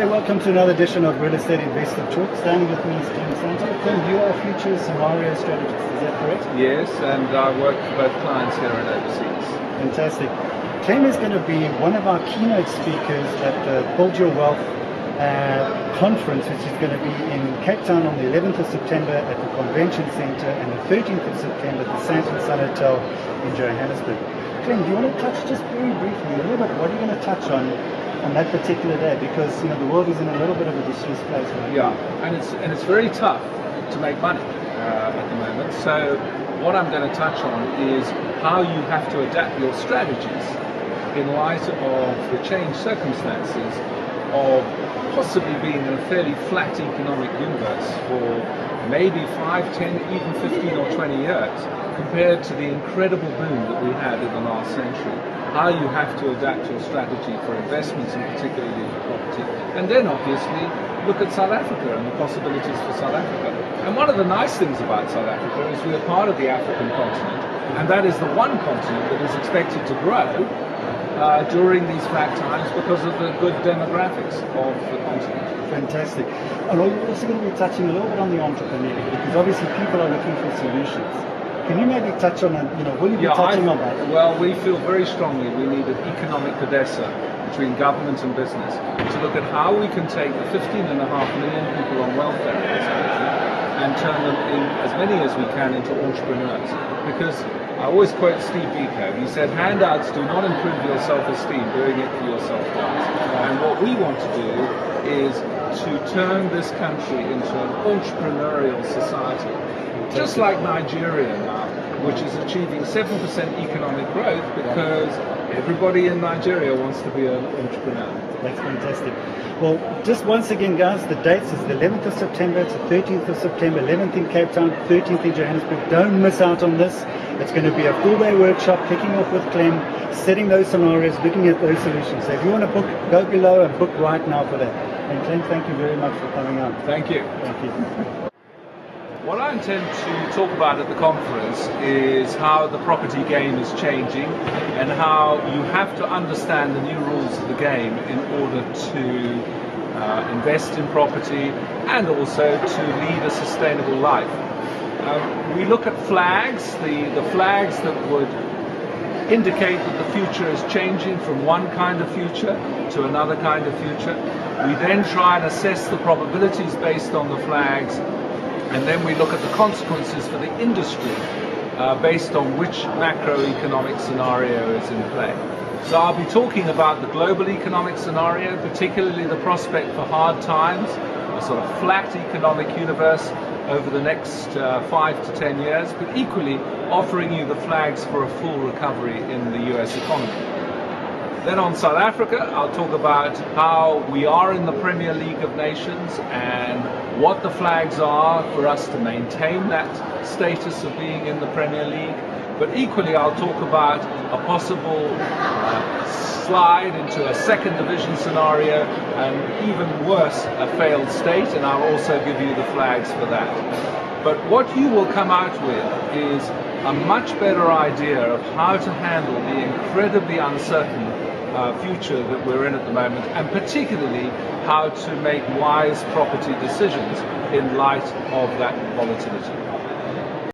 Okay, welcome to another edition of Real Estate Investor Talk. Standing with me is Clem Sunter. Clem, you are a future scenario strategist, is that correct? Yes, and I work for both clients here and overseas. Fantastic. Clem is going to be one of our keynote speakers at the Build Your Wealth conference, which is going to be in Cape Town on the 11th of September at the Convention Centre and the 13th of September at the Sunter Hotel in Johannesburg. Clem, do you want to touch just very briefly a little bit what are you going to touch on that particular day, because the world is in a little bit of a distressed place right now. Yeah, and it's very tough to make money at the moment. So what I'm going to touch on is how you have to adapt your strategies in light of the changed circumstances of possibly being in a fairly flat economic universe for maybe 5, 10, even 15 or 20 years, compared to the incredible boom that we had in the last century. How you have to adapt your strategy for investments, and particularly for property. And then obviously look at South Africa and the possibilities for South Africa. And one of the nice things about South Africa is we are part of the African continent, and that is the one continent that is expected to grow during these flat times because of the good demographics of the continent. Fantastic. And we're also going to be touching a little bit on the entrepreneurial, because obviously people are looking for solutions. Can you maybe touch on, will you be touching on that? Well, we feel very strongly we need an economic codessa between government and business to look at how we can take the 15.5 million people on welfare in this country and turn them in, as many as we can, into entrepreneurs. Because I always quote Steve Biko. He said, handouts do not improve your self-esteem, doing it for yourself does. And what we want to do is to turn this country into an entrepreneurial society. Just like Nigeria now, which is achieving 7% economic growth because everybody in Nigeria wants to be an entrepreneur. That's fantastic. Well, just once again, guys, the dates is the 11th of September to 13th of September, 11th in Cape Town, 13th in Johannesburg. Don't miss out on this. It's going to be a full-day workshop, kicking off with Clem, setting those scenarios, looking at those solutions. So if you want to book, go below and book right now for that. And Clem, thank you very much for coming on. Thank you. Thank you. What I intend to talk about at the conference is how the property game is changing and how you have to understand the new rules of the game in order to invest in property and also to lead a sustainable life. We look at flags, the flags that would indicate that the future is changing from one kind of future to another kind of future. We then try and assess the probabilities based on the flags, and then we look at the consequences for the industry based on which macroeconomic scenario is in play. So I'll be talking about the global economic scenario, particularly the prospect for hard times, a sort of flat economic universe over the next 5 to 10 years, but equally offering you the flags for a full recovery in the US economy. Then on South Africa, I'll talk about how we are in the Premier League of Nations and what the flags are for us to maintain that status of being in the Premier League. But equally, I'll talk about a possible slide into a second division scenario and even worse, a failed state, and I'll also give you the flags for that. But what you will come out with is a much better idea of how to handle the incredibly uncertain future that we're in at the moment, and particularly how to make wise property decisions in light of that volatility.